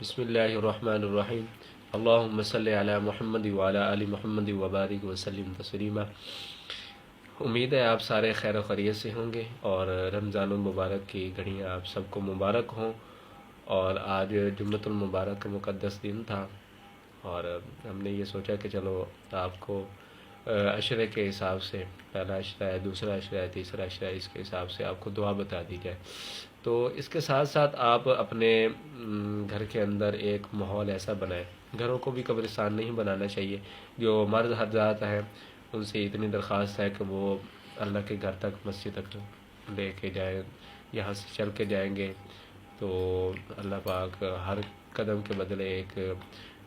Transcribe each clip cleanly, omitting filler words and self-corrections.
بسم اللہ الرحمن الرحیم اللہم صلی علی محمد وعلی آل محمد وبارک وسلم تسلیما۔ امید ہے آپ سارے خیر و خیریت سے ہوں گے اور رمضان المبارک کی گھڑیاں آپ سب کو مبارک ہوں۔ اور آج جمعۃ المبارک کا مقدس دن تھا اور ہم نے یہ سوچا کہ چلو آپ کو عشرے کے حساب سے، پہلا عشرہ ہے، دوسرا عشرہ ہے، تیسرا عشرہ ہے، اس کے حساب سے آپ کو دعا بتا دی جائے۔ تو اس کے ساتھ ساتھ آپ اپنے گھر کے اندر ایک ماحول ایسا بنائیں، گھروں کو بھی قبرستان نہیں بنانا چاہیے۔ جو مرد حضرات ہیں ان سے اتنی درخواست ہے کہ وہ اللہ کے گھر تک، مسجد تک لے کے جائیں، یہاں سے چل کے جائیں گے تو اللہ پاک ہر قدم کے بدلے ایک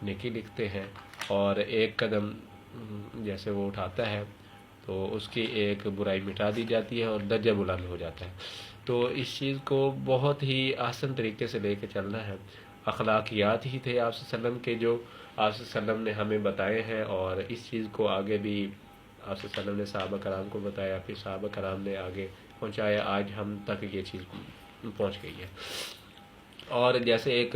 نیکی لکھتے ہیں، اور ایک قدم جیسے وہ اٹھاتا ہے تو اس کی ایک برائی مٹا دی جاتی ہے اور درجہ بلند ہو جاتا ہے۔ تو اس چیز کو بہت ہی آسان طریقے سے لے کے چلنا ہے۔ اخلاقیات ہی تھے آپ صلی اللہ علیہ وسلم کے جو آپ صلی اللہ علیہ وسلم نے ہمیں بتائے ہیں، اور اس چیز کو آگے بھی آپ صلی اللہ علیہ وسلم نے صحابہ کرام کو بتایا، پھر صحابہ کرام نے آگے پہنچایا، آج ہم تک یہ چیز پہنچ گئی ہے۔ اور جیسے ایک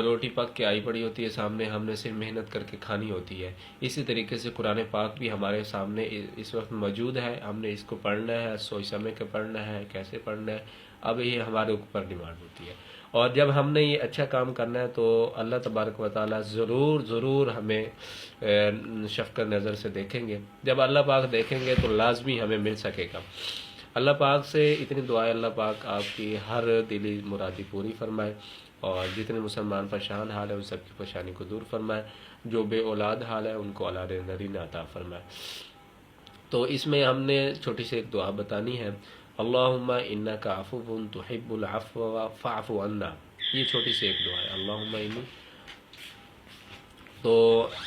روٹی پک کے آئی پڑی ہوتی ہے سامنے، ہم نے صرف محنت کر کے کھانی ہوتی ہے، اسی طریقے سے قرآن پاک بھی ہمارے سامنے اس وقت موجود ہے، ہم نے اس کو پڑھنا ہے، سوچ سمجھ کے پڑھنا ہے، کیسے پڑھنا ہے، اب یہ ہمارے اوپر ڈیمانڈ ہوتی ہے۔ اور جب ہم نے یہ اچھا کام کرنا ہے تو اللہ تبارک و تعالیٰ ضرور ہمیں شفقت نظر سے دیکھیں گے۔ جب اللہ پاک دیکھیں گے تو لازمی ہمیں مل سکے گا۔ اللہ پاک سے اتنی دعائیں، اللہ پاک آپ کی ہر دلی مرادی پوری فرمائے، اور جتنے مسلمان پریشان حال ہیں ان سب کی پریشانی کو دور فرمائے، جو بے اولاد حال ہے ان کو اولاد نرینہ عطا فرمائے۔ تو اس میں ہم نے چھوٹی سی ایک دعا بتانی ہے، اللہم انک عفو تحب العفو فاعف عنا۔ یہ چھوٹی سی ایک دعا ہے، اللہم انی۔ تو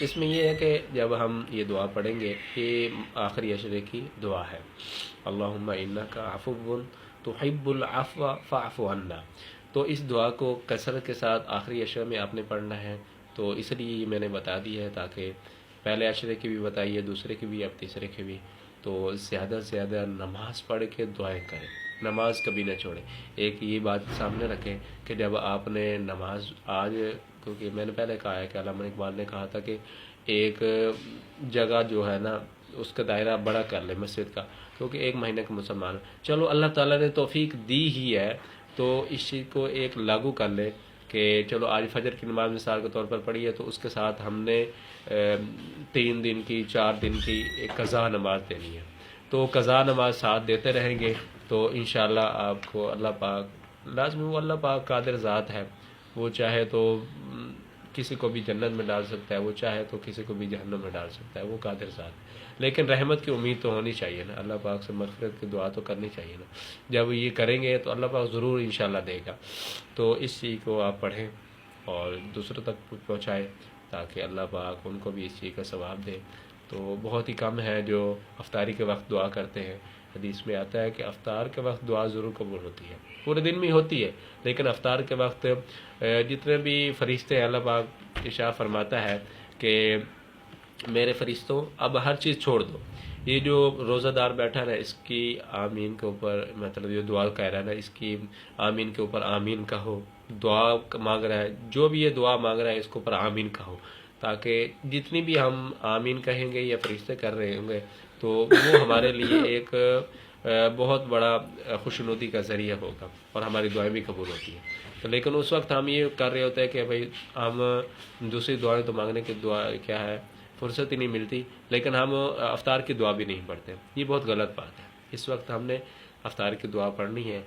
اس میں یہ ہے کہ جب ہم یہ دعا پڑھیں گے، یہ آخری عشرے کی دعا ہے، اللہم انک عفو تحب العفو فاعف عنا۔ تو اس دعا کو کثرت کے ساتھ آخری عشرے میں آپ نے پڑھنا ہے۔ تو اس لیے میں نے بتا دی ہے تاکہ پہلے عشرے کی بھی بتائیے، دوسرے کی بھی، اب تیسرے کی بھی۔ تو زیادہ سے زیادہ نماز پڑھ کے دعائیں کریں، نماز کبھی نہ چھوڑیں۔ ایک یہ بات سامنے رکھیں کہ جب آپ نے نماز آج، کیونکہ میں نے پہلے کہا ہے کہ علامہ اقبال نے کہا تھا کہ ایک جگہ جو ہے نا اس کا دائرہ بڑا کر لے مسجد کا، کیونکہ ایک مہینے کا مسلمان، چلو اللہ تعالیٰ نے توفیق دی ہی ہے تو اس چیز کو ایک لاگو کر لے کہ چلو آج فجر کی نماز مثال کے طور پر پڑھی ہے تو اس کے ساتھ ہم نے 3 دن کی، 4 دن کی ایک قضا نماز دینی ہے۔ تو قضا نماز ساتھ دیتے رہیں گے تو انشاءاللہ آپ کو اللہ پاک، لازمی وہ اللہ پاک قادر ذات ہے، وہ چاہے تو کسی کو بھی جنت میں ڈال سکتا ہے، وہ چاہے تو کسی کو بھی جہنم میں ڈال سکتا ہے، وہ قادر ذات ہے۔ لیکن رحمت کی امید تو ہونی چاہیے نا، اللہ پاک سے مغفرت کی دعا تو کرنی چاہیے نا۔ جب یہ کریں گے تو اللہ پاک ضرور انشاءاللہ دے گا۔ تو اس چیز کو آپ پڑھیں اور دوسروں تک پہنچائیں تاکہ اللہ پاک ان کو بھی اس چیز کا ثواب دے۔ تو بہت ہی کم ہے جو افطاری کے وقت دعا کرتے ہیں۔ حدیث میں آتا ہے کہ افطار کے وقت دعا ضرور قبول ہوتی ہے، پورے دن میں ہوتی ہے، لیکن افطار کے وقت جتنے بھی فرشتے ہیں، اللہ پاک ارشاد فرماتا ہے کہ میرے فرشتوں اب ہر چیز چھوڑ دو، یہ جو روزہ دار بیٹھا ہے اس کی آمین کے اوپر، مطلب یہ دعا کہہ رہا ہے نا، اس کی آمین کے اوپر آمین کہو، دعا مانگ رہا ہے، جو بھی یہ دعا مانگ رہا ہے اس کے اوپر آمین کہو، تاکہ جتنی بھی ہم آمین کہیں گے یا فرشتے کر رہے ہوں گے تو وہ ہمارے لیے ایک بہت بڑا خوشنودی کا ذریعہ ہوگا اور ہماری دعائیں بھی قبول ہوتی ہیں۔ تو لیکن اس وقت ہم یہ کر رہے ہوتے ہیں کہ بھائی ہم دوسری دعائیں تو مانگنے کی دعا کیا ہے، فرصت ہی نہیں ملتی، لیکن ہم افطار کی دعا بھی نہیں پڑھتے، یہ بہت غلط بات ہے۔ اس وقت ہم نے افطار کی دعا پڑھنی ہے۔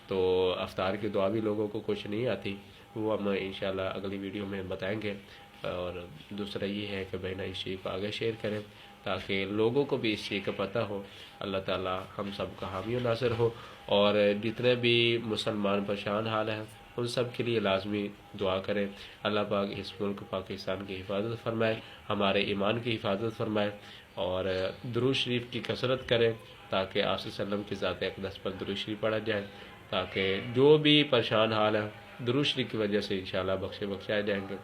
تو افطار کی دعا بھی لوگوں کو کچھ نہیں آتی، وہ ہم انشاءاللہ اگلی ویڈیو میں بتائیں گے۔ اور دوسرا یہ ہے کہ بہن اس چیز کو آگے شیئر کریں تاکہ لوگوں کو بھی اس چیز کا پتہ ہو۔ اللہ تعالیٰ ہم سب کا حامی و ناصر ہو، اور جتنے بھی مسلمان پریشان حال ہیں ان سب کے لیے لازمی دعا کریں، اللہ پاک اس ملک پاکستان کی حفاظت فرمائے، ہمارے ایمان کی حفاظت فرمائے، اور درود شریف کی کثرت کریں تاکہ آپ صلی اللہ علیہ وسلم کی ذات اقدس پر درود شریف پڑھا جائے، تاکہ جو بھی پریشان حال ہیں درود شریف کی وجہ سے انشاءاللہ بخشائے جائیں گے،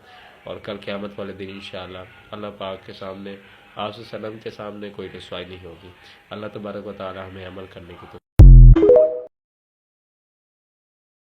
اور کل قیامت والے دن انشاءاللہ اللہ پاک کے سامنے، آپ صلی اللہ علیہ وسلم کے سامنے کوئی رسوائی نہیں ہوگی۔ اللہ تبارک و تعالی ہمیں عمل کرنے کی